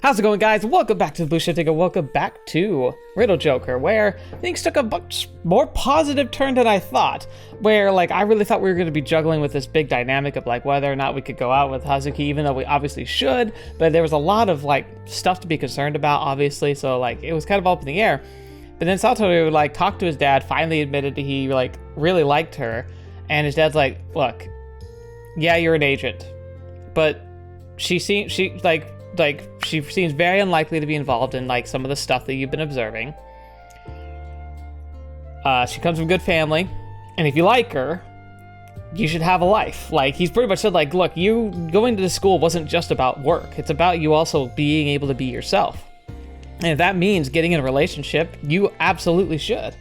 How's it going, guys? Welcome back to TheBlueShifting and welcome back to Riddle Joker, where things took a much more positive turn than I thought. Where, like, I really thought we were going to be juggling with this big dynamic of, like, whether or not we could go out with Hazuki, even though we obviously should. But there was a lot of, like, stuff to be concerned about, obviously. So, like, it was kind of up in the air. But then Satoru, like, talked to his dad, finally admitted that he, like, really liked her. And his dad's like, look, yeah, you're an agent. But she seems very unlikely to be involved in like some of the stuff that you've been observing. She comes from a good family, and if you like her, you should have a life. Like, he's pretty much said, like, look, you going to the school wasn't just about work. It's about you also being able to be yourself. And if that means getting in a relationship, you absolutely should.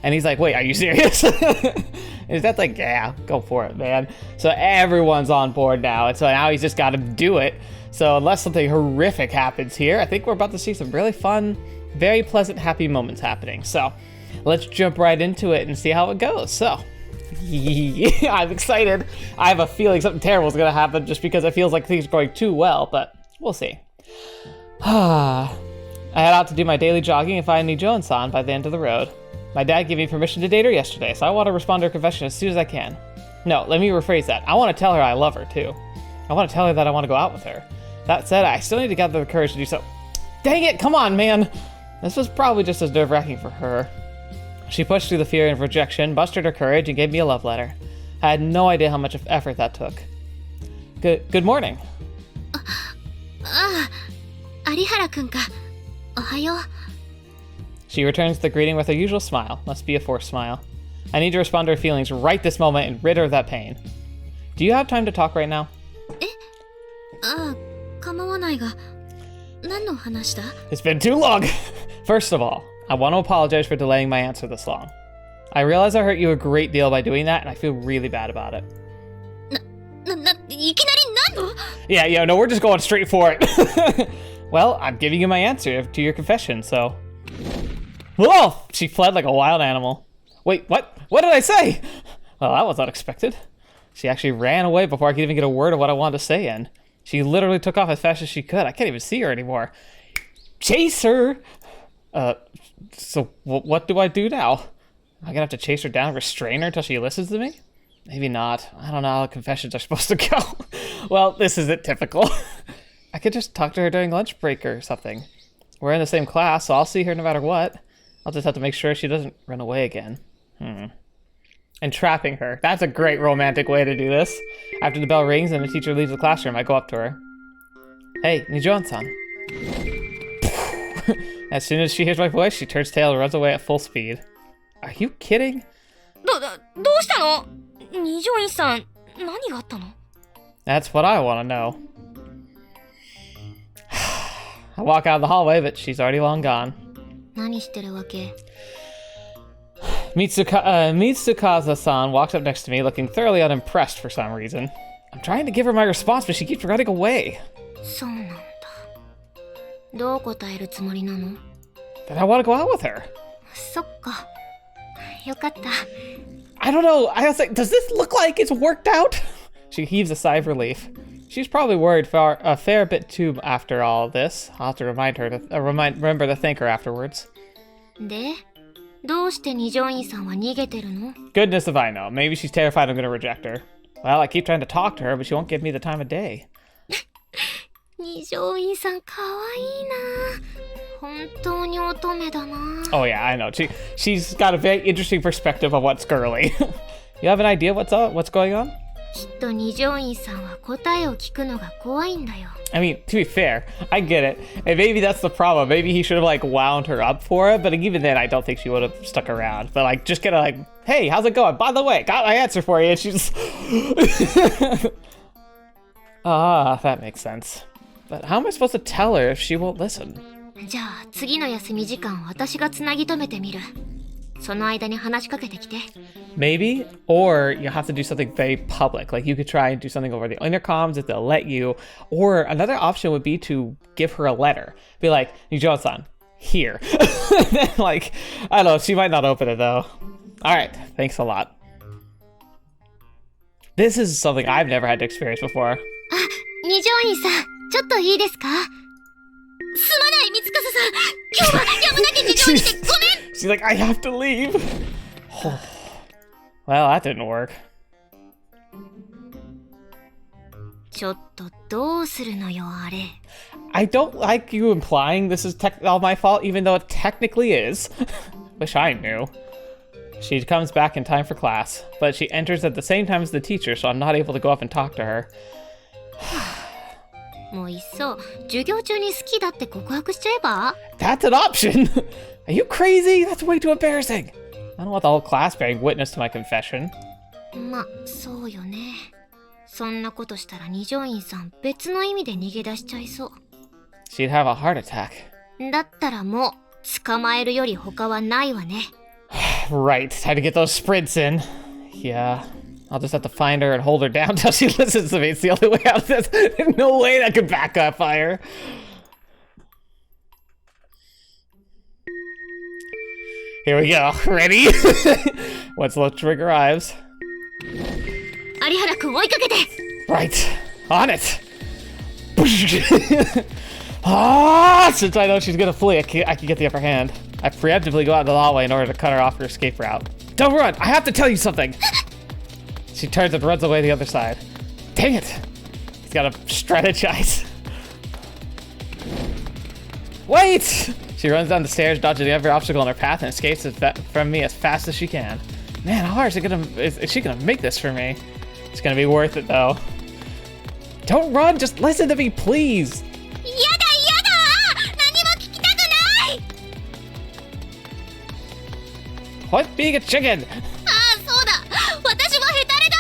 And he's like, wait, are you serious? And that's like, yeah, go for it, man. So everyone's on board now, and so now he's just got to do it. So unless something horrific happens here, I think we're about to see some really fun, very pleasant, happy moments happening. So let's jump right into it and see how it goes. So I'm excited. I have a feeling something terrible is going to happen just because it feels like things are going too well, but we'll see. I head out to do my daily jogging and find Nijon-san by the end of the road. My dad gave me permission to date her yesterday, so I want to respond to her confession as soon as I can. No, let me rephrase that. I want to tell her I love her, too. I want to tell her that I want to go out with her. That said, I still need to gather the courage to do so. Dang it, come on, man! This was probably just as nerve-wracking for her. She pushed through the fear of rejection, mustered her courage, and gave me a love letter. I had no idea how much effort that took. Good morning. Arihara-kun ka. Ohayo. She returns the greeting with her usual smile. Must be a forced smile. I need to respond to her feelings right this moment and rid her of that pain. Do you have time to talk right now? It's been too long! First of all, I want to apologize for delaying my answer this long. I realize I hurt you a great deal by doing that, and I feel really bad about it. Yeah, no, we're just going straight for it. Well, I'm giving you my answer to your confession, so... Whoa! She fled like a wild animal. Wait, what? What did I say? Well, that was unexpected. She actually ran away before I could even get a word of what I wanted to say in. She literally took off as fast as she could. I can't even see her anymore. Chase her! So what do I do now? Am I gonna have to chase her down and restrain her until she listens to me? Maybe not. I don't know how confessions are supposed to go. Well, this isn't typical. I could just talk to her during lunch break or something. We're in the same class, so I'll see her no matter what. I'll just have to make sure she doesn't run away again. Entrapping her. That's a great romantic way to do this. After the bell rings and the teacher leaves the classroom, I go up to her. Hey, Nijon-san. As soon as she hears my voice, she turns tail and runs away at full speed. Are you kidding? That's what I want to know. I walk out of the hallway, but she's already long gone. Mitsukasa-san walks up next to me, looking thoroughly unimpressed for some reason. I'm trying to give her my response, but she keeps running away. Then I want to go out with her. I don't know. I was like, does this look like it's worked out? She heaves a sigh of relief. She's probably worried for a fair bit too after all this. I'll have to remind her to remember to thank her afterwards. Goodness if I know. Maybe she's terrified I'm going to reject her. Well, I keep trying to talk to her, but she won't give me the time of day. Oh yeah, I know. She's got a very interesting perspective of what's girly. You have an idea what's going on? I mean, to be fair, I get it. And maybe that's the problem. Maybe he should have, like, wound her up for it. But even then, I don't think she would have stuck around. But, like, just kind of like, hey, how's it going? By the way, got my answer for you. And she's... that makes sense. But how am I supposed to tell her if she won't listen? Maybe, or you have to do something very public. Like, you could try and do something over the intercoms if they'll let you. Or another option would be to give her a letter. Be like, Nijon-san, here. Then, like, I don't know, she might not open it though. Alright, thanks a lot. This is something I've never had to experience before. 二条院さん、ちょっといいですか？司さん、今日はやむなき事情にてごめん。 She's like, I have to leave. Oh. Well, that didn't work. ちょっとどうするのよ、あれ。 I don't like you implying this is all my fault, even though it technically is. Wish I knew. She comes back in time for class, but she enters at the same time as the teacher, so I'm not able to go up and talk to her. もういっそ授業中に好きだって告白しちゃえば？ That's an option! Are you crazy? That's way too embarrassing. I don't want the whole class bearing witness to my confession. ま、そうよね。そんなことしたら二条院さん別の意味で逃げ出しちゃいそう。 She'd have a heart attack. だったらもう捕まえるより他はないわね。 Right, time to get those sprints in. Yeah, I'll just have to find her and hold her down until she listens to me. It's the only way out of this. There's no way that could back up fire. Here we go. Ready? Once the trick arrives. 有原くん追いかけて。 Right, on it. Ah, since I know she's gonna flee, I can get the upper hand. I preemptively go out into the hallway in order to cut her off her escape route. Don't run! I have to tell you something! She turns and runs away the other side. Dang it! He's gotta strategize. Wait! She runs down the stairs, dodging every obstacle in her path, and escapes from me as fast as she can. Man, how hard is she gonna make this for me? It's gonna be worth it, though. Don't run! Just listen to me, please! やだやだ！何も聞きたくない！ What? Being a chicken? ああ、そうだ！私はヘタレだ！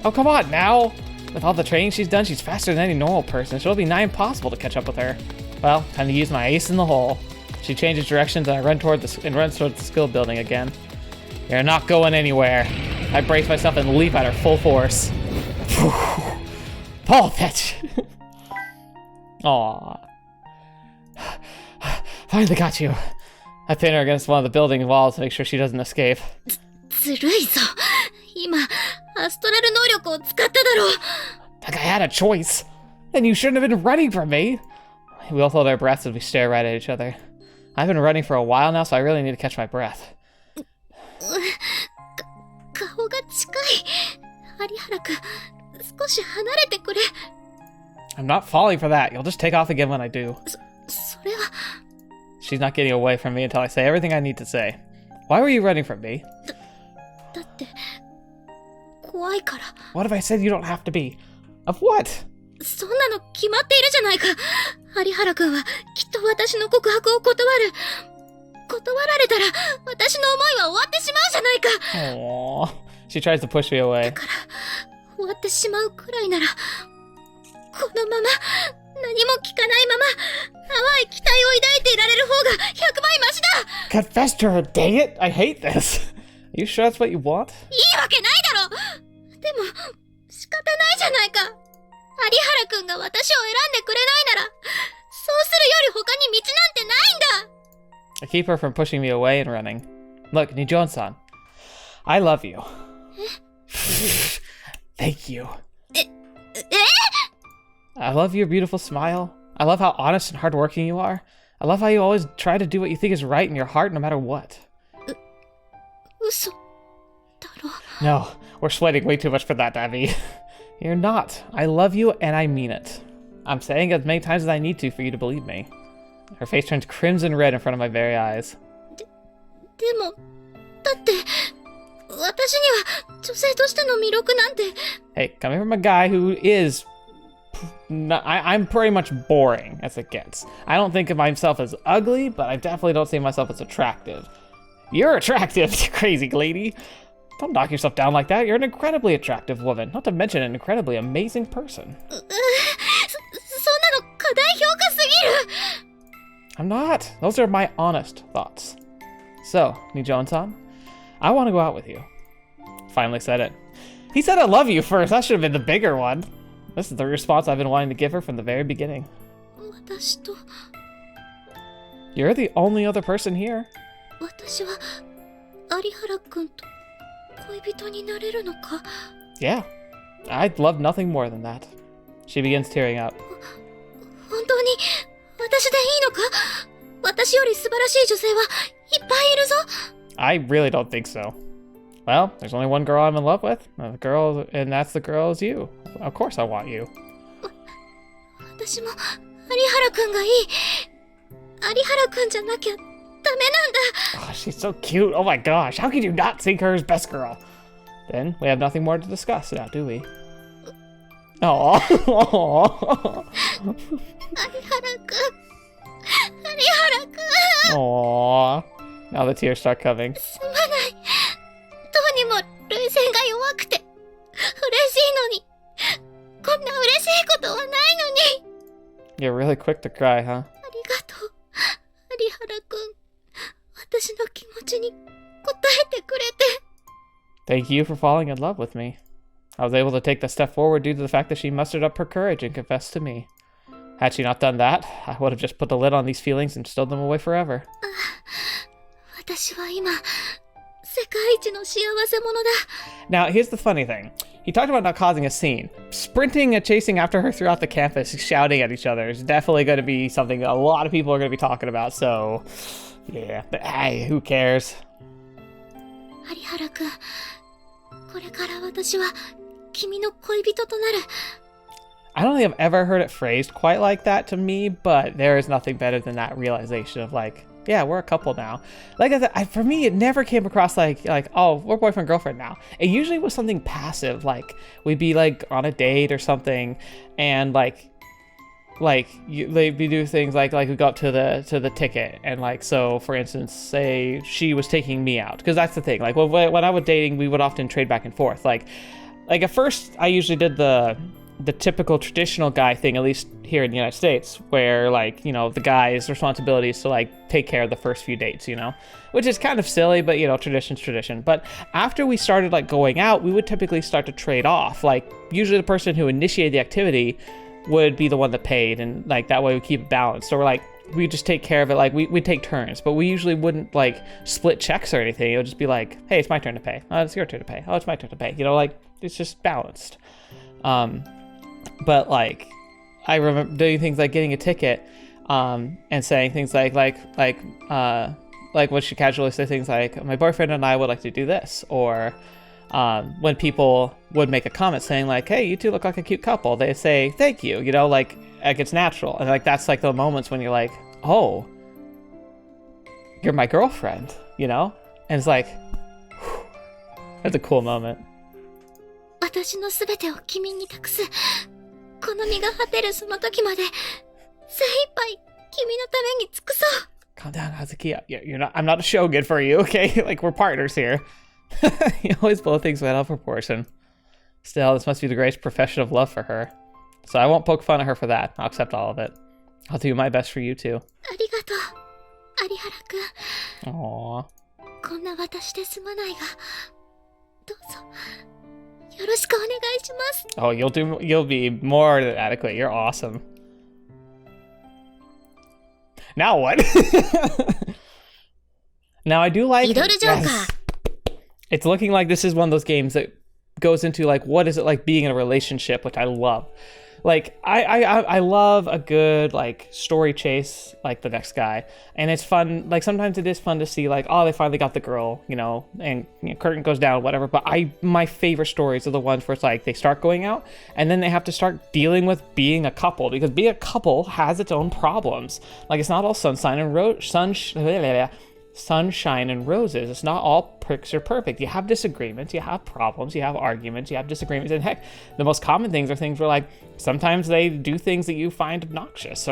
Oh, come on now! With all the training she's done, she's faster than any normal person, so it'll be nigh impossible to catch up with her. Well, time to use my ace in the hole. She changes directions and runs towards the skill building again. You're not going anywhere. I brace myself and leap at her full force. Ball pitch! Aww. Finally got you. I pin her against one of the building walls to make sure she doesn't escape. ずるいぞ。今、アストラル能力を使っただろう。 Like I had a choice. Then you shouldn't have been running from me. We both hold our breaths as we stare right at each other. I've been running for a while now, so I really need to catch my breath. 顔が近い。有原くん、少し離れてくれ。 I'm not falling for that. You'll just take off again when I do. それは。 She's not getting away from me until I say everything I need to say. Why were you running from me? だって、怖いから。 What if I said you don't have to be? Of what? そんなの決まっているじゃないか。有原くんはきっと私の告白を断る。断られたら私の思いは終わってしまうじゃないか。 Aww. She tries to push me away. だから終わってしまうくらいなら、このまま何も聞かないまま淡い期待を抱いていられる方が100倍マシだ。 Confess to her, dang it! I hate this. Are you sure that's what you want? いいわけないだろ。でも仕方ないじゃないか。有原くんが私を選んでくれないなら、そうするより他に道なんてないんだ。 I keep her from pushing me away and running. Look, Nijon-san. I love you. Thank you. I love your beautiful smile. I love how honest and hardworking you are. I love how you always try to do what you think is right in your heart no matter what. 嘘だろ。 No, we're sweating way too much for that, Abby. You're not. I love you and I mean it. I'm saying it as many times as I need to for you to believe me. Her face turns crimson red in front of my very eyes. でも、だって、私には女性としての魅力なんて。 Hey, coming from a guy who is... I'm pretty much boring as it gets. I don't think of myself as ugly, but I definitely don't see myself as attractive. You're attractive, you crazy lady. Don't knock yourself down like that. You're an incredibly attractive woman, not to mention an incredibly amazing person. そんなの過大評価すぎる。 I'm not. Those are my honest thoughts. So, Nijon-san, I want to go out with you. Finally said it. He said I love you first. That should have been the bigger one. This is the response I've been wanting to give her from the very beginning. 私と。 You're the only other person here. 私は有原くんと恋人になれるのか。 Yeah, I'd love nothing more than that. She begins tearing up. 本当に私私でいいのか？私より素晴らしい女性はいっぱいいるぞ。I really don't think so. Well, there's only one girl I'm in love with. The girl, and that's the girl is you. Of course I want you. 私も有原くんがいい。有原くんじゃなきゃダメなんだ。Oh, she's so cute. Oh my gosh. How could you not think her as best girl? Then we have nothing more to discuss now, do we? Oh. 有原くん。有原くん。Aww. Now the tears start coming. すまない。どうにも涙腺が弱くて嬉しいのに、こんな嬉しいことはないのに。You're really quick to cry, huh? ありがとう、有原くん。私の気持ちに応えてくれて。Thank you for falling in love with me. I was able to take the step forward due to the fact that she mustered up her courage and confessed to me. Had she not done that, I would have just put the lid on these feelings and stowed them away forever. 私は今、世界一の幸せ者だ。Now, here's the funny thing. He talked about not causing a scene. Sprinting and chasing after her throughout the campus, shouting at each other is definitely going to be something a lot of people are going to be talking about, so... Yeah, but hey, who cares? 有原くん、これから私は君の恋人となる。I don't think I've ever heard it phrased quite like that to me, but there is nothing better than that realization of like, yeah, we're a couple now. Like I said, for me, it never came across like, oh, we're boyfriend, girlfriend now. It usually was something passive, like we'd be like on a date or something, and they'd be do things like we go up to the ticket, and like, so for instance, say she was taking me out, because that's the thing. Like when I was dating, we would often trade back and forth. Like at first, I usually did the typical traditional guy thing, at least here in the United States, where like, you know, the guy's responsibility is to like take care of the first few dates, you know, which is kind of silly, but you know, tradition's tradition. But after we started like going out, we would typically start to trade off. Like usually the person who initiated the activity would be the one that paid, and like that way we keep it balanced. So we're like, we just take care of it, like we'd take turns, but we usually wouldn't like split checks or anything. It would just be like, hey, it's my turn to pay. Oh, it's your turn to pay. Oh, it's my turn to pay. You know, like it's just balanced. But like, I remember doing things like getting a ticket, and saying things like when she casually say things like, my boyfriend and I would like to do this, or when people would make a comment saying like, hey, you two look like a cute couple, they say thank you, you know, like it's natural, and like that's like the moments when you're like, oh, you're my girlfriend, you know, and it's like, whew, that's a cool moment. 私のすべてを君に託す。この身が果てるその時まで精一杯君のために尽くそう。 Calm down, Hazuki. You're not. I'm not a shogun for you, okay? Like we're partners here. You always blow things way out of proportion. Still, this must be the greatest profession of love for her. So I won't poke fun at her for that. I'll accept all of it. I'll do my best for you too. ありがとう、有原くん。 Aww. こんな私ですまないが、どうぞ。よろしくお願いします。 Oh, you'll be more than adequate. You're awesome. Now what? Now I do like Riddle Joker. Yes. It's looking like this is one of those games that goes into like, what is it like being in a relationship, which I love. Like I love a good like story chase like the next guy, and it's fun. Like sometimes it is fun to see like, oh, they finally got the girl, you know, and you know, curtain goes down, whatever. But my favorite stories are the ones where it's like they start going out and then they have to start dealing with being a couple, because being a couple has its own problems. Like it's not all sunshine and roses. It's not all pricks are perfect. You have disagreements, you have problems, you have arguments, you have disagreements, and heck, the most common things are things where like sometimes they do things that you find obnoxious,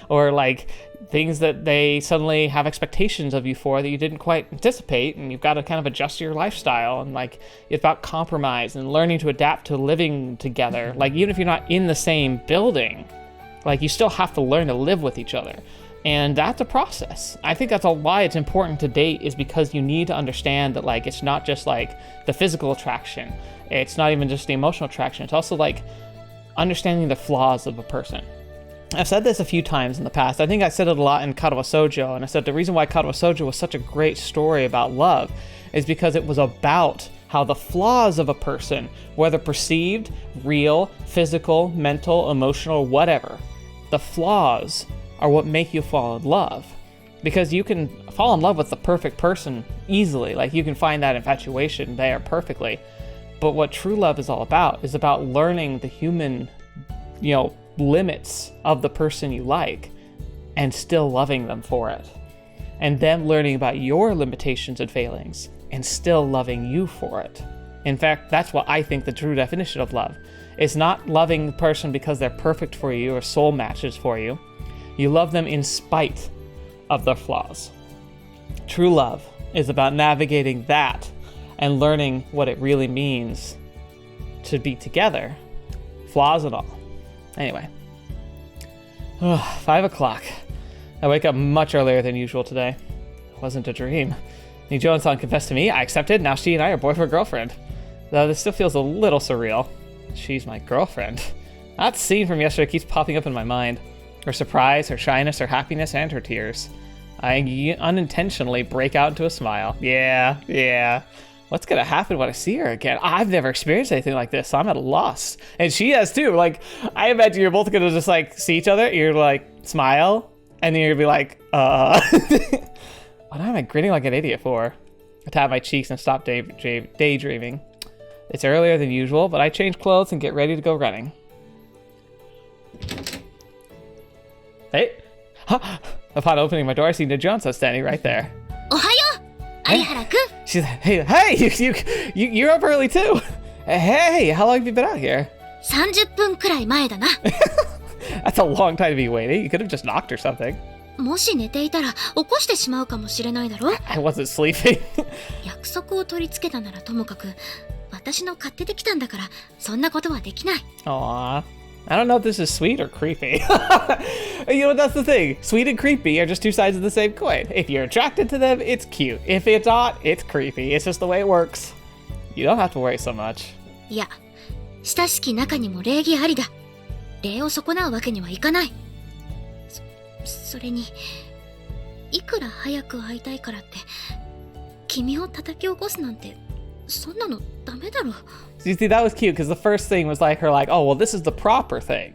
or like things that they suddenly have expectations of you for that you didn't quite anticipate, and you've got to kind of adjust your lifestyle, and like it's about compromise and learning to adapt to living together. Like even if you're not in the same building, like you still have to learn to live with each other. And that's a process. I think that's why it's important to date, is because you need to understand that like it's not just like the physical attraction. It's not even just the emotional attraction. It's also like understanding the flaws of a person. I've said this a few times in the past. I think I said it a lot in Karawa Shoujo, and I said the reason why Karawa Shoujo was such a great story about love is because it was about how the flaws of a person, whether perceived, real, physical, mental, emotional, whatever, the flaws are what make you fall in love. Because you can fall in love with the perfect person easily. Like, you can find that infatuation there perfectly. But what true love is all about is about learning the human, limits of the person you like and still loving them for it. And them learning about your limitations and failings and still loving you for it. In fact, that's what I think the true definition of love. It's not loving the person because they're perfect for you or soul matches for you. You love them in spite of their flaws. True love is about navigating that and learning what it really means to be together, flaws and all. Anyway, 5 o'clock. I wake up much earlier than usual today. It wasn't a dream. Nijo-san confessed to me, I accepted, now she and I are boyfriend-girlfriend. Though this still feels a little surreal. She's my girlfriend. That scene from yesterday keeps popping up in my mind. Her surprise, her shyness, her happiness, and her tears. I unintentionally break out into a smile. Yeah. What's gonna happen when I see her again? I've never experienced anything like this, so I'm at a loss. And she has too. Like, I imagine you're both gonna just like see each other, you're like smile, and then you're gonna be like, what am I grinning like an idiot for? I tap my cheeks and stop daydreaming. It's earlier than usual, but I change clothes and get ready to go running. Hey! Upon opening my door, I see Nijo-san standing right there. Ohayo, Arihara-kun. She's like, hey, you're up early too. Hey, how long have you been out here? 30分くらい前だな。 That's a long time to be waiting. You could have just knocked or something. もし寝ていたら起こしてしまうかもしれないだろ。 I wasn't sleeping. 約束を取り付けたならともかく、私の勝手で来たんだから、そんなことはできない。 Aww. I don't know if this is sweet or creepy. That's the thing. Sweet and creepy are just two sides of the same coin. If you're attracted to them, it's cute. If it's not, it's creepy. It's just the way it works. You don't have to worry so much. いや、親しき中にも礼儀ありだ。礼を損なうわけにはいかない。それに、いくら早く会いたいからって、君を叩き起こすなんて、そんなのダメだろ。 So you see, that was cute because the first thing was like her like, oh, well, this is the proper thing.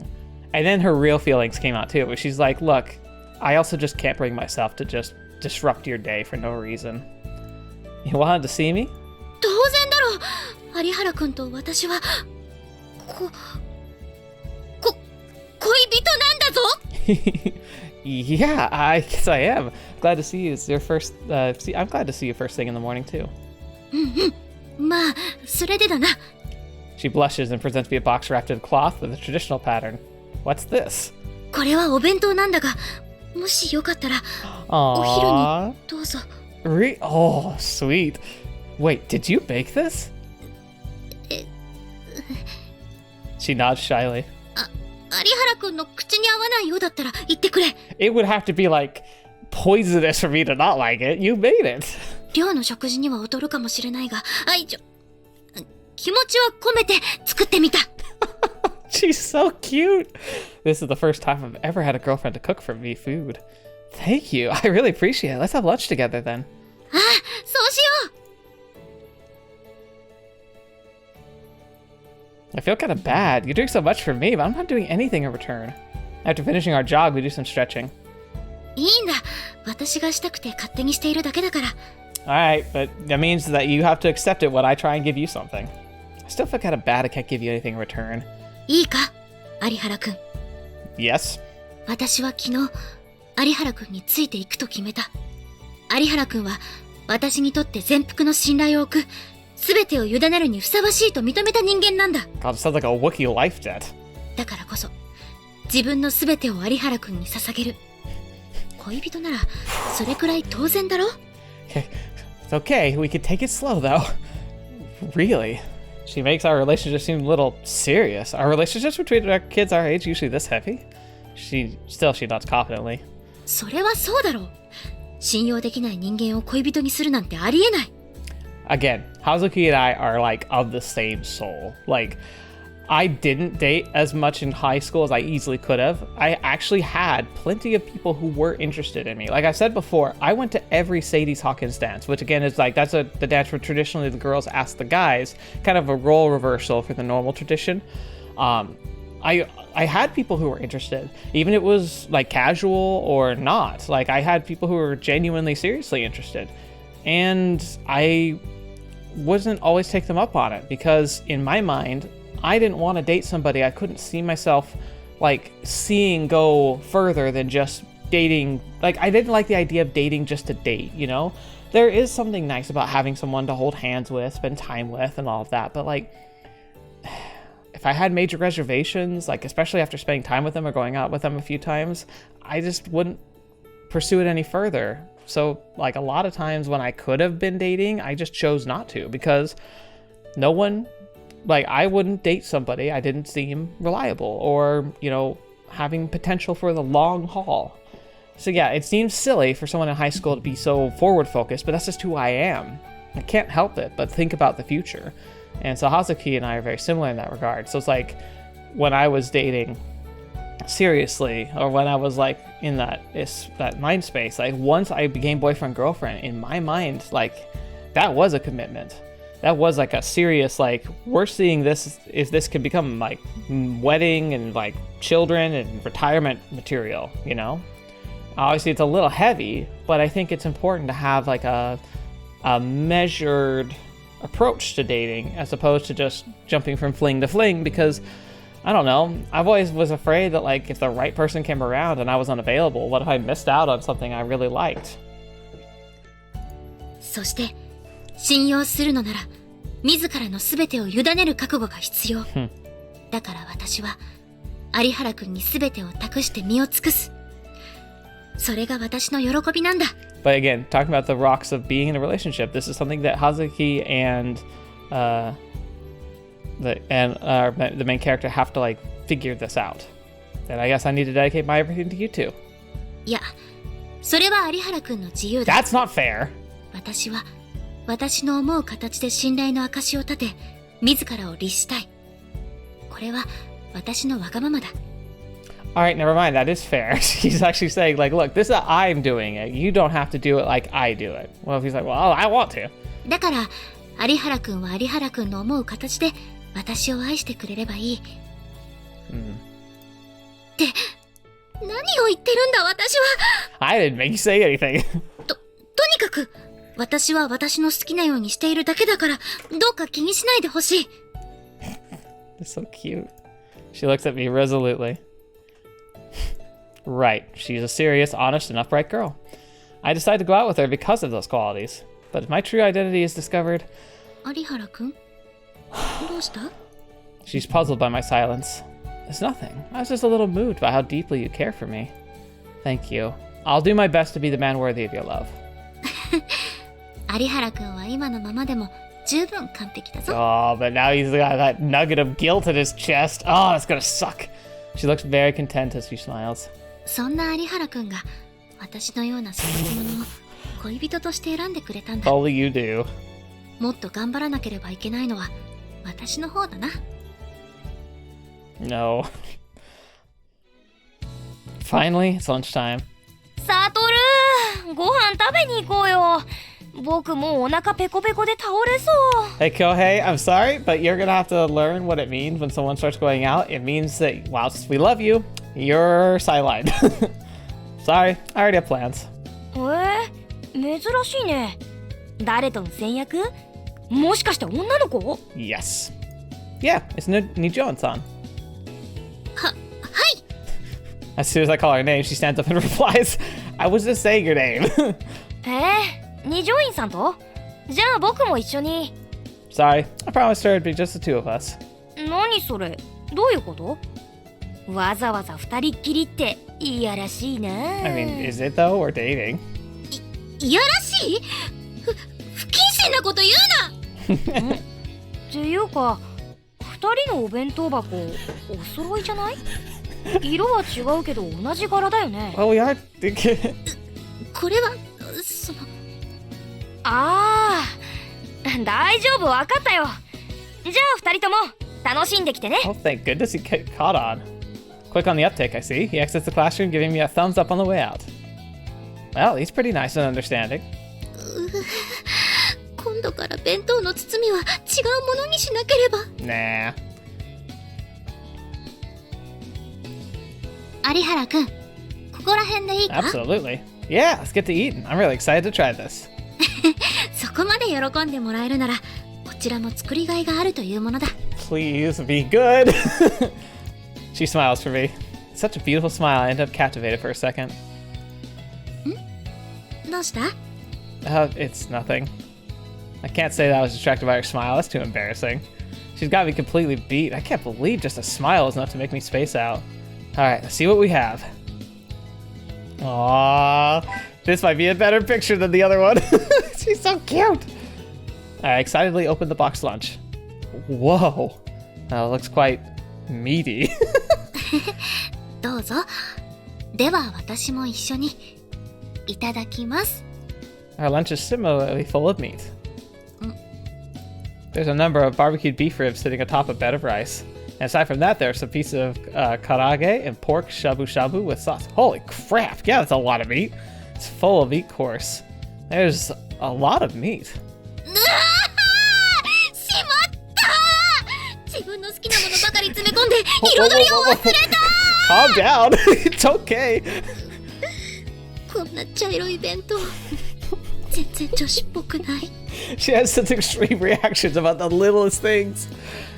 And then her real feelings came out too, where she's like, look, I also just can't bring myself to just disrupt your day for no reason. You wanted to see me? 当然だろう。有原君と私は、恋人なんだぞ。 Yeah, I guess I am. Glad to see you. It's your first, I'm glad to see you first thing in the morning too. まあ、それでだな。 She blushes and presents me a box wrapped in cloth with a traditional pattern. What's this? これはお弁当なんだが、もしよかったら、お昼にどうぞ。Oh, sweet. Wait, did you bake this? She nods shyly. 有原君の口に合わないようだったら言ってくれ。 It would have to be like poisonous for me to not like it. You made it. 寮の食事には劣るかもしれないが、気持ちは込めて作ってみた。 She's so cute. This is the first time I've ever had a girlfriend to cook for me food. Thank you. I really appreciate it. Let's have lunch together then. ああ、そうしよう。 I feel kind of bad. You're doing so much for me, but I'm not doing anything in return. After finishing our jog, we do some stretching. いいんだ。私がしたくて勝手にしているだけだから。 Alright, but that means that you have to accept it when I try and give you something. I still feel kind of bad I can't give you anything in return. いいか、有原君。 Yes? 私は昨日、有原君についていくと決めた。有原君は私にとって全幅の信頼を置く、すべてを委ねるにふさわしいと認めた人間なんだ。God, it sounds like a Wookiee life debt. だからこそ、自分のすべてを有原君に捧げる。恋人なら、それくらい当然だろ? Okay, it's okay. We could take it slow, though. Really? She makes our relationship seem a little serious. Are relationships between our kids our age usually this heavy? She nods confidently. それはそうだろう。信用できない人間を恋人にするなんてありえない。Again, Hazuki and I are like of the same soul. Like, I didn't date as much in high school as I easily could have. I actually had plenty of people who were interested in me. Like I said before, I went to every Sadie's Hawkins dance, which again is like, that's the dance where traditionally the girls ask the guys, kind of a role reversal for the normal tradition. I had people who were interested, even if it was like casual or not. Like I had people who were genuinely seriously interested, and I wouldn't always take them up on it because in my mind, I didn't want to date somebody I couldn't see myself like seeing go further than just dating. Like I didn't like the idea of dating just to date, you know? There is something nice about having someone to hold hands with, spend time with, and all of that, but like if I had major reservations, like especially after spending time with them or going out with them a few times, I just wouldn't pursue it any further. So like a lot of times when I could have been dating, I just chose not to because no one, like I wouldn't date somebody I didn't seem reliable or, you know, having potential for the long haul. So yeah, it seems silly for someone in high school to be so forward focused, but that's just who I am. I can't help it but think about the future. And so Hazuki and I are very similar in that regard. So it's like when I was dating seriously, or when I was like in that mind space, like once I became boyfriend girlfriend, in my mind, like that was a commitment. That was like a serious, like we're seeing this if this could become like wedding and like children and retirement material, you know? Obviously it's a little heavy, but I think it's important to have like a measured approach to dating as opposed to just jumping from fling to fling, because I don't know, I've always was afraid that like if the right person came around and I was unavailable, what if I missed out on something I really liked? そして信用するのなら自らの全てを委ねる覚悟が必要。だから私は有原くんに全てを託して身を尽くす。それが私の喜びなんだ。But again, talking about the rocks of being in a relationship, this is something that Hazuki and the main character have to like figure this out. And I guess I need to dedicate my everything to you too. いや、それは有原くんの自由だ。That's not fair. 私は私の思う形で信頼の証を立て、自らを律したい。これは私のわがままだ。Alright, never mind, that is fair. He's actually saying, like, look, this is I'm doing it. You don't have to do it like I do it. Well, if he's like, well, I want to. だから、有原くんは有原くんの思う形で私を愛してくれればいい。って、何を言ってるんだ私は。I didn't make you say anything. とにかく、私は私の好きなようにしているだけだから、どうか気にしないでほしい。It's so cute. She looks at me resolutely. Right, she's a serious, honest, and upright girl. I decided to go out with her because of those qualities. But if my true identity is discovered... 有原くん？どうした？ She's puzzled by my silence. It's nothing. I was just a little moved by how deeply you care for me. Thank you. I'll do my best to be the man worthy of your love. 有原くんは今のままでも十分完璧だぞ。 Oh, but now he's got that nugget of guilt in his chest. Oh, that's gonna suck. She looks very content as she smiles. そんな有原くんが私のような育て者を恋人として選んでくれたんだ。 Only you do. もっと頑張らなければいけないのは私の方だな。 No. Finally, it's lunchtime. サトル、ご飯食べに行こうよ。僕もうお腹ペコペコで倒れそう。 Hey, Kyohei, I'm sorry, but you're gonna have to learn what it means when someone starts going out. It means that whilst we love you, you're sidelined. Sorry, I already have plans. 珍しいね。誰との戦略？もしかして女の子？ Yes. Yeah, it's Nijon-san. はい。 As soon as I call her name, she stands up and replies, I was just saying your name. 二条院さんと？じゃあ僕も一緒に。 Sorry, I promised her it'd be just the two of us. 何それ？どういうこと？わざわざ二人っきりっていやらしいな。I mean, is it though, or dating? いやらしい？不謹慎なこと言うな。っていうか、二人のお弁当箱お揃いじゃない？色は違うけど同じ柄だよね。Well, we are. これはその。ああ、大丈夫、わかったよ。じゃあ二人とも楽しんできてね。 Oh, thank goodness he caught on. Quick on the uptake, I see. He exits the classroom, giving me a thumbs up on the way out. Well, he's pretty nice and understanding. 今度から弁当の包みは違うものにしなければ。Nah. 有原くん、ここら辺でいいか？ Absolutely. Yeah, let's get to eating. I'm really excited to try this. そこまで喜んでもらえるなら、こちらも作りがいがあるというものだ。Please be good. She smiles for me. Such a beautiful smile. I end up captivated for a second. どうした？ It's nothing. I can't say that I was distracted by her smile. That's too embarrassing. She's got me completely beat. I can't believe just a smile is enough to make me space out. Alright, let's see what we have. Aww. This might be a better picture than the other one. She's so cute. I excitedly opened the box lunch. Whoa. That looks quite meaty. どうぞ。では私も一緒にいただきます。 Our lunch is similarly full of meat. There's a number of barbecued beef ribs sitting atop a bed of rice. And aside from that, there's a piece of karage and pork shabu shabu with sauce. Holy crap! Yeah, that's a lot of meat. It's full of meat course. There's a lot of meat. うわー！しまった！自分の好きなものばかり詰め込んで彩りを忘れた！ Calm down. It's okay. こんな茶色い弁当、全然女子っぽくない。She has such extreme reactions about the littlest things.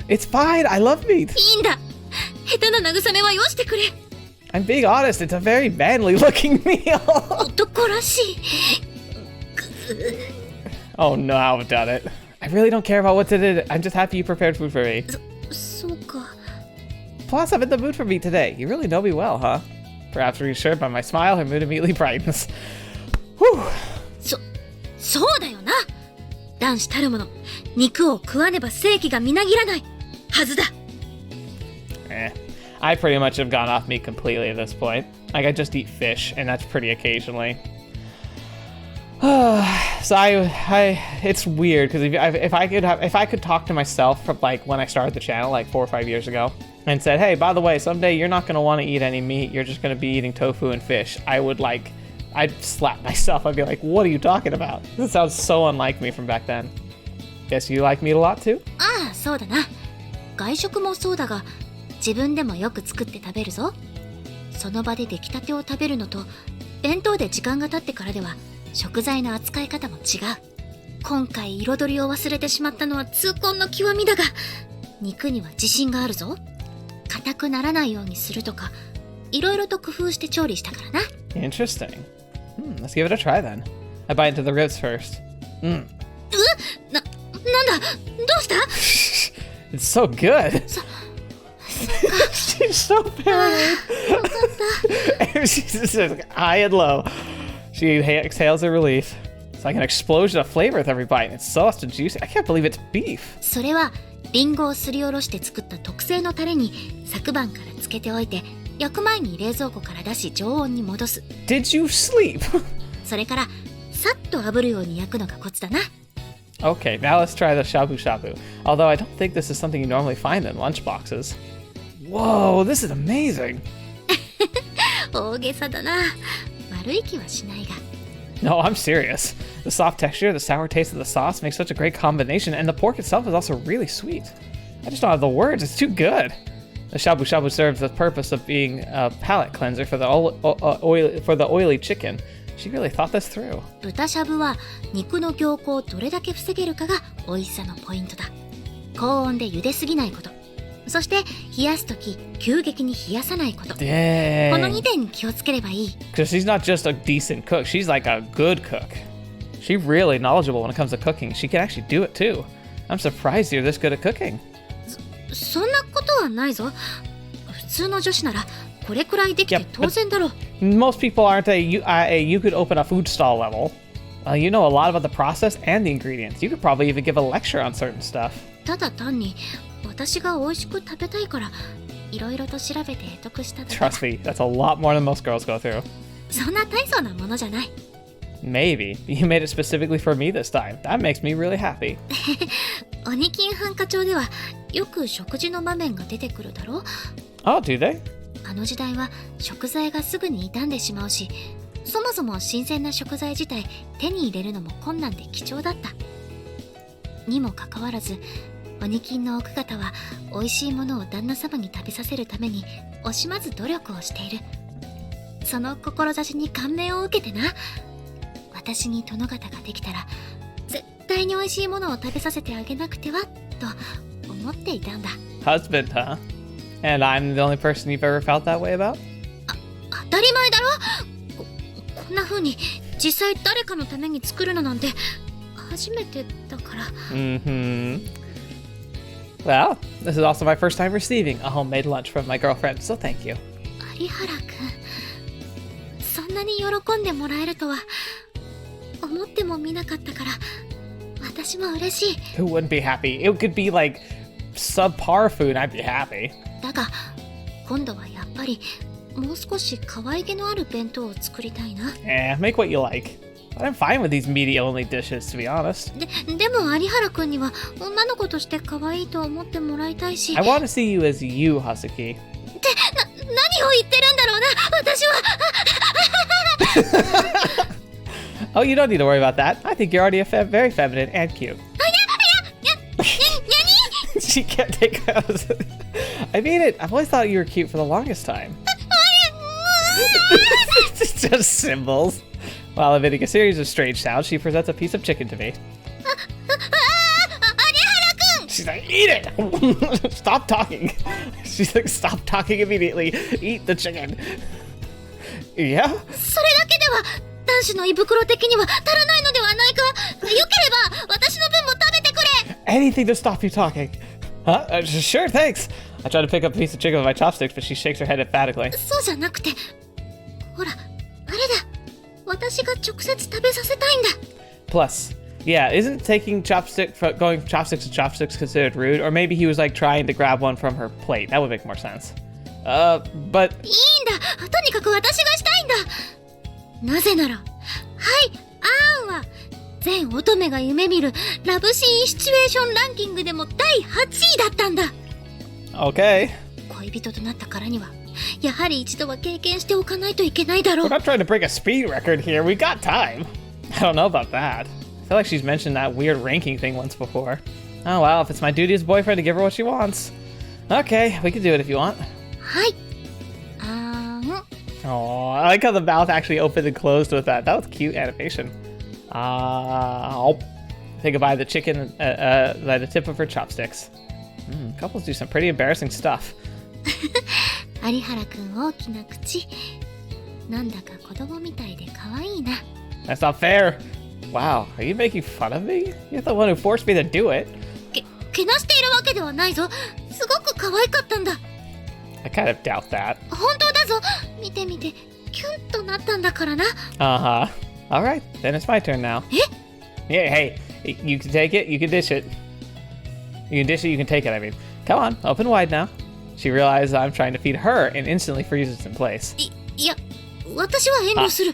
It's fine. I love meat. いいんだ。下手な慰めはよしてくれ。 I'm being honest. It's a very manly looking meal. 男らしい。 Oh no, I've done it. I really don't care about what's in it. I'm just happy you prepared food for me. そうか。 Plus, I'm in the mood for meat today. You really know me well, huh? Perhaps reassured by my smile, her mood immediately brightens. Whew. そうだよな。男子たるもの、肉を食わねば正気がみなぎらないはずだ。I pretty much have gone off meat completely at this point. Like, I just eat fish, and that's pretty occasionally. So it's weird because if I could talk to myself from like when I started the channel like 4 or 5 years ago and said, hey, by the way, someday you're not gonna want to eat any meat. You're just gonna be eating tofu and fish. I'd slap myself. I'd be like, what are you talking about? This sounds so unlike me from back then. Guess you like meat a lot too? ああ、そうだな。外食もそうだが、自分でもよく作って食べるぞ。その場で出来たてを食べるのと、弁当で時間が経ってからでは食材の扱い方も違う。今回彩りを忘れてしまったのは痛恨の極みだが、肉には自信があるぞ。硬くならないようにするとか、いろいろと工夫して調理したからな。Interesting. Let's give it a try then. I bite into the ribs first. なんだ、どうした？ It's so good. She's so paranoid. She's just like, high and low. She exhales her relief. It's like an explosion of flavor with every bite. It's soft and juicy. I can't believe it's beef. それはリンゴをすりおろして作った特製のタレに昨晩から漬けておいて、焼く前に冷蔵庫から出し常温に戻す。 Did you sleep? それからさっと炙るように焼くのがコツだな。 Okay, now let's try the shabu shabu. Although I don't think this is something you normally find in lunch boxes. Whoa, this is amazing. 大げさだな。悪い気はしないが。 No, I'm serious. The soft texture, the sour taste of the sauce makes such a great combination, and the pork itself is also really sweet. I just don't have the words. It's too good. The shabu shabu serves the purpose of being a palate cleanser for the oily chicken. She really thought this through. 豚しゃぶは肉の凝固をどれだけ防げるかが美味しさのポイントだ。高温で茹ですぎないこと。そして冷やすとき急激に冷やさないこと。 Dang. この2点に気をつければいい。 Because she's not just a decent cook, she's like a good cook. She's really knowledgeable when it comes to cooking. She can actually do it too. I'm surprised you're this good at cooking. そんなことはないぞ。普通の女子ならこれくらいできて当然だろう。 Most people aren't you could open a food stall level. You know a lot about the process and the ingredients. You could probably even give a lecture on certain stuff. ただ単に私が美味しく食べたいからいろいろと調べて得しただけだ。 Trust me, that's a lot more than most girls go through. そんな大層なものじゃない。 Maybe. You made it specifically for me this time. That makes me really happy. 鬼金繁華町ではよく食事の場面が出てくるだろう。 Oh, do they? あの時代は食材がすぐに傷んでしまうし、そもそも新鮮な食材自体手に入れるのも困難で貴重だった。にもかかわらず、鬼金の奥方は美味しいものを旦那様に食べさせるために惜しまず努力をしている。その志に感銘を受けてな。私に殿方ができたら絶対に美味しいものを食べさせてあげなくてはと思っていたんだ。 Husband, huh? And I'm the only person you've ever felt that way about? 当たり前だろ。こんな風に実際誰かのために作るのなんて初めてだから。Well, this is also my first time receiving a homemade lunch from my girlfriend, so thank you. 有原くん、そんなに喜んでもらえるとは思ってもみなかったから私も嬉しい。 Who wouldn't be happy? It could be like subpar food, I'd be happy. だが今度はやっぱりもう少し可愛げのある弁当を作りたいな。Make what you like. But I'm fine with these meaty-only dishes, to be honest. でも有原くんには女の子として可愛いと思ってもらいたいし。 I want to see you as you, Hazuki. 何を言ってるんだろうな私は。Oh, you don't need to worry about that. I think you're already very feminine and cute. She can't take us. I mean it. I've always thought you were cute for the longest time. It's just symbols. While emitting a series of strange sounds, she presents a piece of chicken to me. She's like, eat it! Stop talking. She's like, stop talking immediately. Eat the chicken. Yeah? それだけでは男子の胃袋的には足らないのではないか。よければ私の分も食べてくれ。 Anything to stop you talking. Huh? Sure, thanks. I try to pick up a piece of chicken with my chopsticks, but she shakes her head emphatically. そうじゃなくて、ほら、あれだ。私が直接食べさせたいんだ。 Plus, yeah, isn't going chopsticks to chopsticks considered rude? Or maybe he was like trying to grab one from her plate. That would make more sense. But... いいんだ。とにかく私がしたいんだ。なぜなら、はい、アーンは全乙女が夢見るラブシーンシチュエーションランキングでも第8位だったんだ。 Okay. 恋人となったからにはやはり一度は経験しておかないといけないだろう。 We're not trying to break a speed record here. We got time. I don't know about that. I feel like she's mentioned that weird ranking thing once before. Oh well, if it's my duty as boyfriend to give her what she wants. Okay, we can do it if you want. はい。Oh, I like how the mouth actually opened and closed with that. That was cute animation. I'll say goodbye to the chicken by the tip of her chopsticks. Couples do some pretty embarrassing stuff. 有原くん大きな口。なんだか子供みたいで可愛いな。 That's not fair. Wow, are you making fun of me? You're the one who forced me to do it. けなしているわけではないぞ。すごく可愛かったんだ。 I kind of doubt that. 本当だぞ。見て見て、キュンとなったんだからな。Uh-huh. All right, then it's my turn now. え? Yeah, hey, you can take it, you can dish it. You can dish it, you can take it, I mean. Come on, open wide now. She realizes I'm trying to feed her and instantly freezes in place. いや、私は遠慮する。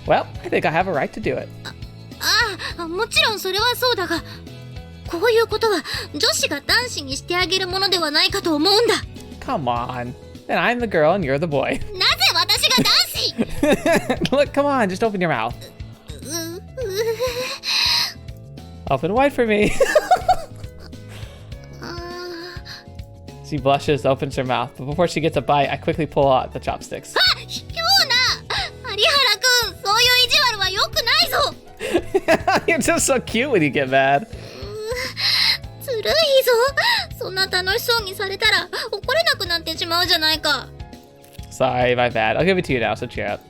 Well, I think I have a right to do it. もちろんそれはそうだが、こういうことは女子が男子にしてあげるものではないかと思うんだ。Come on. Then I'm the girl and you're the boy. なぜ私が男子? Look, come on, just open your mouth. Open wide for me. She blushes, opens her mouth, but before she gets a bite, I quickly pull out the chopsticks. ひょうな。有原くん、そういう意地悪は良くないぞ。 You're just so cute when you get mad. ずるいぞ。そんな楽しそうにされたら怒れなくなってしまうじゃないか。 Sorry, my bad. I'll give it to you now, so cheer up.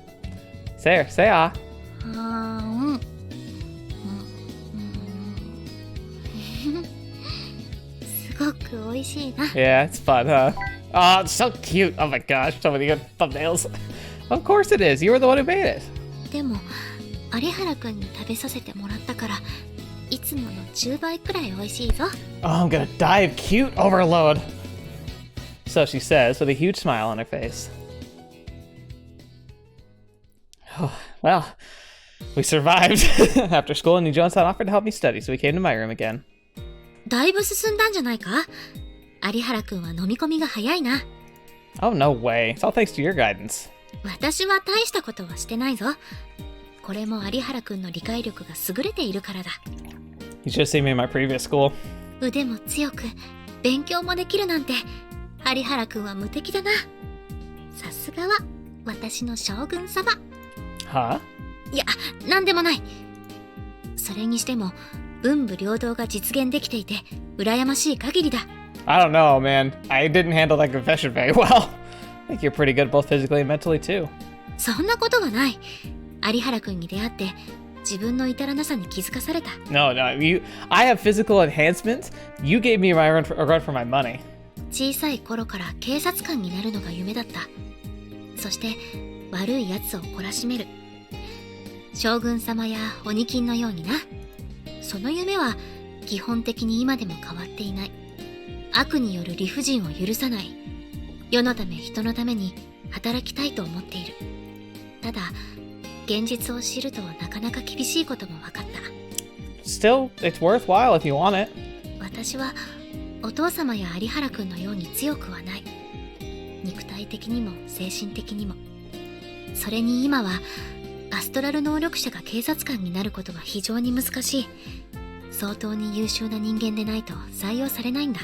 Say ah. すごく美味しいな。 Yeah, it's fun, huh? Oh, it's so cute. Oh my gosh, so many good thumbnails. Of course it is. You were the one who made it. でも有原くんに食べさせてもらったからいつもの10倍くらい美味しいぞ。 Oh, I'm gonna die of cute overload. So she says with a huge smile on her face. Oh, well, we survived. After school, and Johnson offered to help me study, so we came to my room again. だいぶ進んだんじゃないか？有原くんは飲み込みが早いな。 Oh, no way. It's all thanks to your guidance. 私は大したことはしてないぞ。これも有原くんの理解力が優れているからだ。 You should have seen me in my previous school. 腕も強く勉強もできるなんて有原くんは無敵だな。さすがは私の将軍様。 Huh? いや、なんでもない。それにしても文武両道が実現できていて羨ましい限りだ。 I don't know, man. I didn't handle that confession very well. I think you're pretty good both physically and mentally too. そんなことはない。有原くんに出会って自分の至らなさに気づかされた。 No, I have physical enhancements. You gave me a run for my money. 小さい頃から警察官になるのが夢だった。そして悪い奴を懲らしめる。将軍様や鬼金のようにな。その夢は基本的に今でも変わっていない。悪による理不尽を許さない。世のため人のために働きたいと思っている。ただ現実を知るとなかなか厳しいことも分かった。 Still, it's worthwhile if you want it. 私はお父様や有原くんのように強くはない。肉体的にも精神的にも。それに今はアストラル能力者が警察官になることは非常に難しい。相当に優秀な人間でないと採用されないんだ。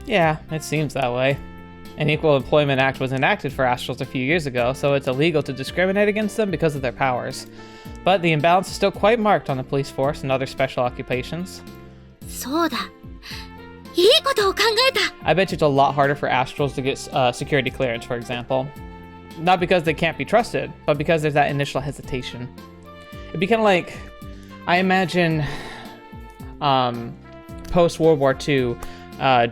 Yeah, it seems that way. An Equal Employment Act was enacted for Astrals a few years ago, so it's illegal to discriminate against them because of their powers. But the imbalance is still quite marked on the police force and other special occupations. そうだ。いいことを考えた。 I bet you it's a lot harder for Astrals to get security clearance, for example. Not because they can't be trusted, but because there's that initial hesitation. It'd be kind of like, I imagine, post-World War II,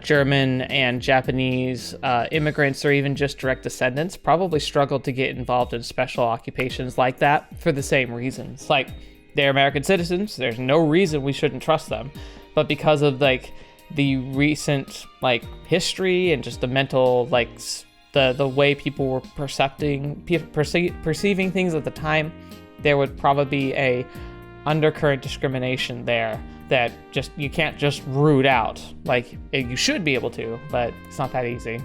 German and Japanese immigrants or even just direct descendants probably struggled to get involved in special occupations like that for the same reasons. Like, they're American citizens, there's no reason we shouldn't trust them. But because of, like, the recent, like, history and just the mental, like, the way people were perceiving things at the time, there would probably be a undercurrent discrimination there that just you can't just root out. Like, you should be able to, but it's not that easy.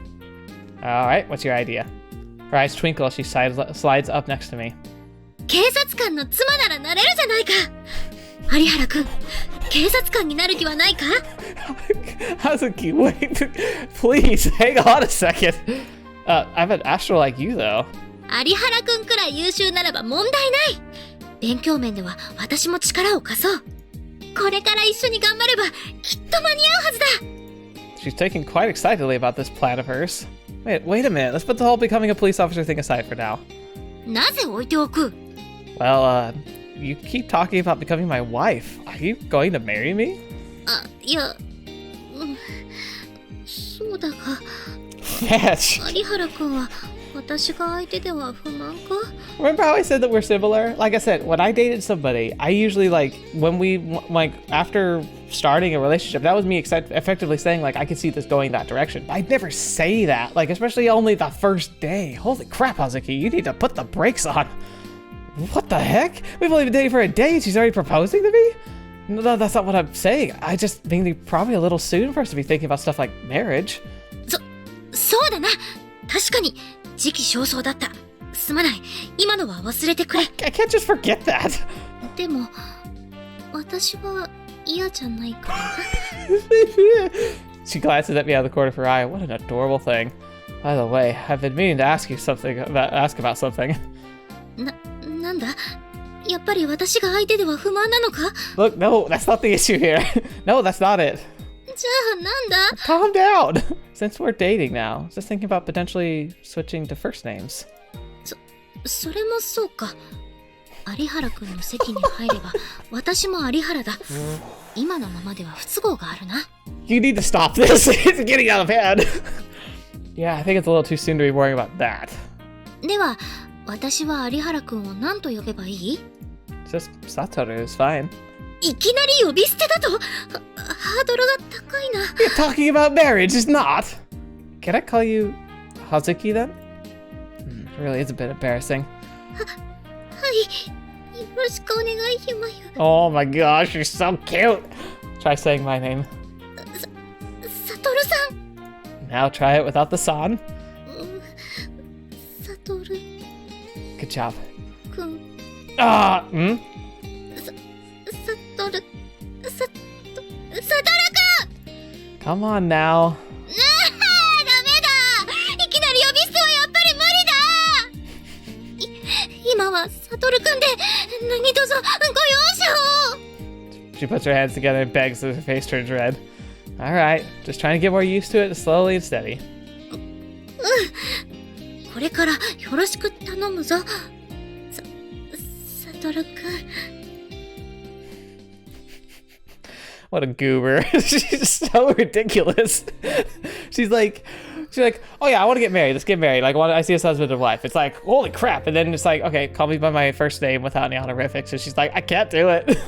All right, what's your idea? Her eyes twinkle as she slides up next to me. 警察官の妻ならなれるじゃないか。有原くん、警察官になる気はないか？ Hazuki, wait, please, hang on a second. I'm an Astral like you, though. 有原くんくらい優秀ならば問題ない。勉強面では私も力を貸そう。これから一緒に頑張ればきっと間に合うはずだ。 She's taking quite excitedly about this plan of hers. Wait a minute. Let's put the whole becoming a police officer thing aside for now. なぜ置いておく？ Well, you keep talking about becoming my wife. Are you going to marry me? あ、いや、そうだが。Fetch. 有原くんは私が相手では不満か？ Remember how I said that we're similar? Like I said, when I dated somebody, I usually when we after starting a relationship, that was me effectively saying I could see this going that direction. I'd never say that, especially only the first day. Holy crap, Hazuki, you need to put the brakes on. What the heck? We've only been dating for a day and she's already proposing to me? No, that's not what I'm saying. I just think it's probably a little soon for us to be thinking about stuff like marriage. そうだな。確かに時期尚早だった。すまない。今のは忘れてくれ。I can't just forget that. でも私は嫌じゃないから。She glances at me out of the corner of her eye. What an adorable thing. By the way, I've been meaning to ask about something. なんだ？やっぱり私が相手では不満なのか？ Look, no, that's not the issue here. No, that's not it. じゃあなんだ？ Calm down. Since we're dating now, just thinking about potentially switching to first names. それもそうか。有原くんの席に入れば私も有原だ。今のままでは不都合があるな。You need to stop this. It's getting out of hand. Yeah, I think it's a little too soon to be worrying about that. では私は有原くんを何と呼べばいい？ Just Satoru is fine. いきなり呼び捨てだと？ハードルが高いな。You're talking about marriage, is not. Can I call you Hazuki then? It really is a bit embarrassing. はい。よろしくお願いします。 Oh my gosh, you're so cute. Try saying my name. サトルさん。 Now try it without the san. サトル Good job. くん。サトルくん。Come on now. ダメだ。トルくんで何卒ご容赦を。 She puts her hands together and begs as her face turns red. All right, just trying to get more used to it, slowly and steady. これからよろしく頼むぞ。サトルくん。 What a goober. She's so ridiculous. She's like, oh yeah, I want to get married. Let's get married. Like, I see us husband and wife. It's like, holy crap. And then it's like, okay, call me by my first name without any honorifics. And she's like, I can't do it.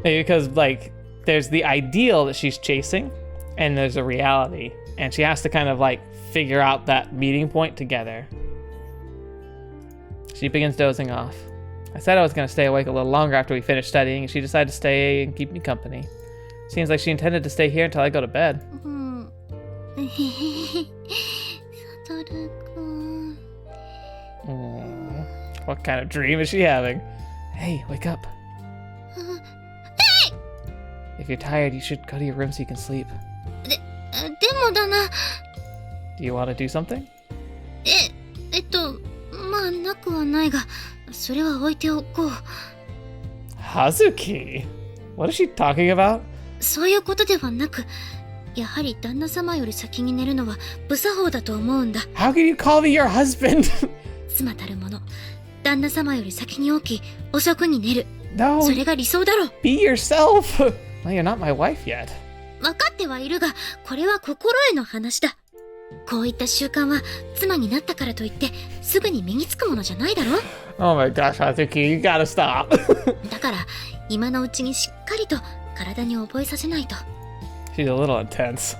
Maybe because, like, there's the ideal that she's chasing and there's a reality. And she has to kind of, like, figure out that meeting point together. She begins dozing off. I said I was going to stay awake a little longer after we finished studying, and she decided to stay and keep me company. Seems like she intended to stay here until I go to bed. サトルくん。 What kind of dream is she having? Hey, wake up. If you're tired, you should go to your room so you can sleep. でもだな。 Do you want to do something? まあなくはないが、それは置いておこう。 Hazuki? What is she talking about? そういうことではなく、やはり旦那様より先に寝るのは無作法だと思うんだ。 How can you call me your husband? 妻たる者、旦那様より先に起き、遅くに寝る。 No, それが理想だろう。 be yourself. Well, you're not my wife yet. 分かってはいるが、これは心得の話だ。こういった習慣は妻になったからといってすぐに身につくものじゃないだろ。 Oh my gosh, Hazuki, you gotta stop. だから今のうちにしっかりと体に覚えさせないと。 She's a little intense.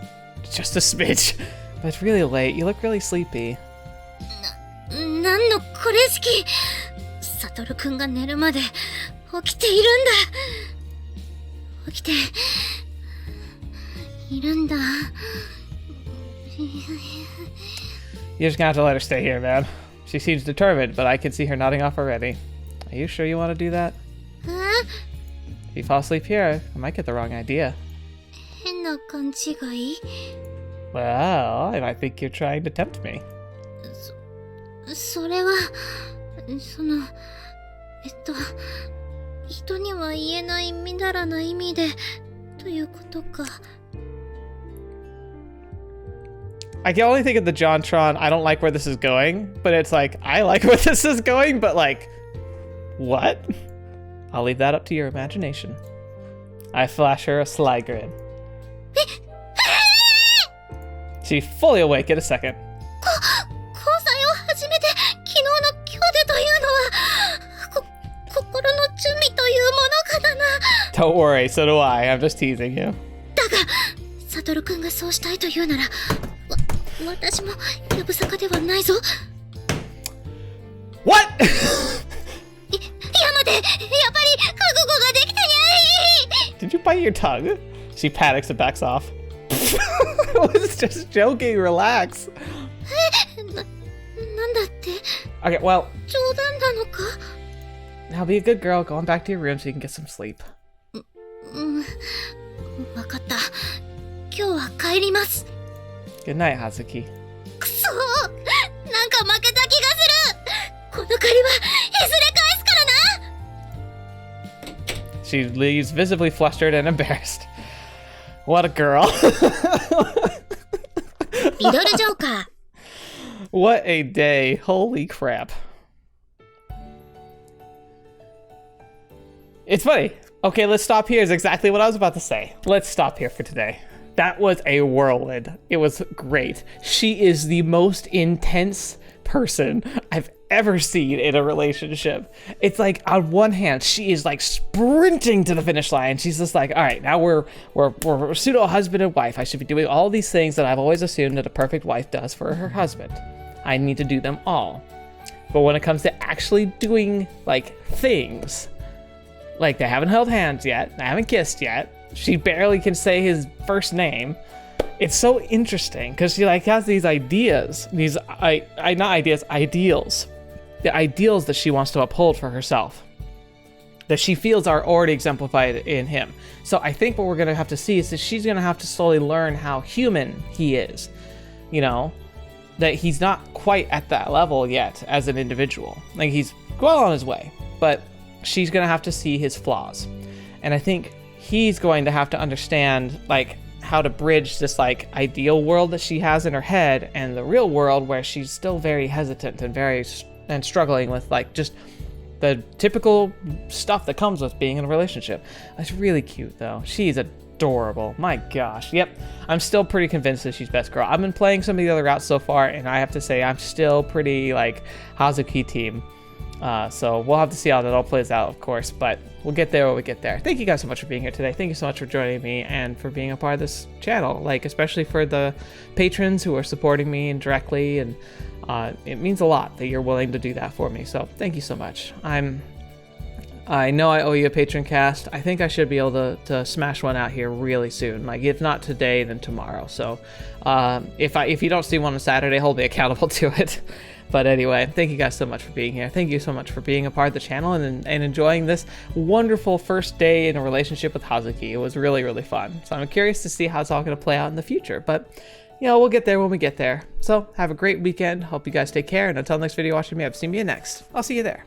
Just a smidge. But it's really late. You look really sleepy. なんのこれしき。サトルくんが寝るまで起きているんだ。起きているんだ。 You're just gonna have to let her stay here, man. She seems determined, but I can see her nodding off already. Are you sure you want to do that? If you fall asleep here, I might get the wrong idea. 変な勘違い。 Well, I might think you're trying to tempt me. それは人には言えないみだらな意味でということか。 I can only think of the JonTron, I don't like where this is going, but it's like, I like where this is going, but like, what? I'll leave that up to your imagination. I flash her a sly grin. She's fully awake in a second. 交際を始めて昨日の今日でというのは心の準備というものかだな。 Don't worry, so do I. I'm just teasing you. だがサトルくんがそうしたいというなら私もやぶさかではないぞ。 What? 山でやっぱり覚悟ができてにゃい。 Did you bite your tongue? She panics and backs off. I was just joking, relax. なんだって Okay, well, 冗談なのか。 now be a good girl, go on back to your room so you can get some sleep. わかった。今日は帰ります。 Good night, Hazuki. くそー、なんか負けた気がする。この借りはいずれ返すからな。 She leaves visibly flustered and embarrassed. What a girl. Riddle Joker. What a day. Holy crap. It's funny. Okay, let's stop here is exactly what I was about to say. Let's stop here for today. That was a whirlwind. It was great. She is the most intense person I've ever seen in a relationship. It's like, on one hand, she is like sprinting to the finish line. She's just like, all right, now we're pseudo husband and wife. I should be doing all these things that I've always assumed that a perfect wife does for her husband. I need to do them all. But when it comes to actually doing like things, like they haven't held hands yet, they haven't kissed yet, she barely can say his first name. It's so interesting because she like has these ideas, these not ideas, ideals. The ideals that she wants to uphold for herself, that she feels are already exemplified in him. So I think what we're gonna have to see is that she's gonna have to slowly learn how human he is. You know, that he's not quite at that level yet as an individual. Like he's well on his way, but she's gonna have to see his flaws. And I think he's going to have to understand like how to bridge this like ideal world that she has in her head and the real world where she's still very hesitant and struggling with like just the typical stuff that comes with being in a relationship. It's really cute though. She's adorable. My gosh. Yep. I'm still pretty convinced that she's best girl. I've been playing some of the other routes so far, and I have to say I'm still pretty like Hazuki team. So we'll have to see how that all plays out, of course, but we'll get there when we get there. Thank you guys so much for being here today. Thank you so much for joining me and for being a part of this channel, like especially for the patrons who are supporting me indirectly, and it means a lot that you're willing to do that for me. So thank you so much. I know I owe you a patron cast. I think I should be able to smash one out here really soon. Like if not today, then tomorrow. So if you don't see one on Saturday, hold me accountable to it. But anyway, thank you guys so much for being here. Thank you so much for being a part of the channel and enjoying this wonderful first day in a relationship with Hazuki. It was really, really fun. So I'm curious to see how it's all going to play out in the future. But, you know, we'll get there when we get there. So have a great weekend. Hope you guys take care. And until next video watching me, I've seen you next. I'll see you there.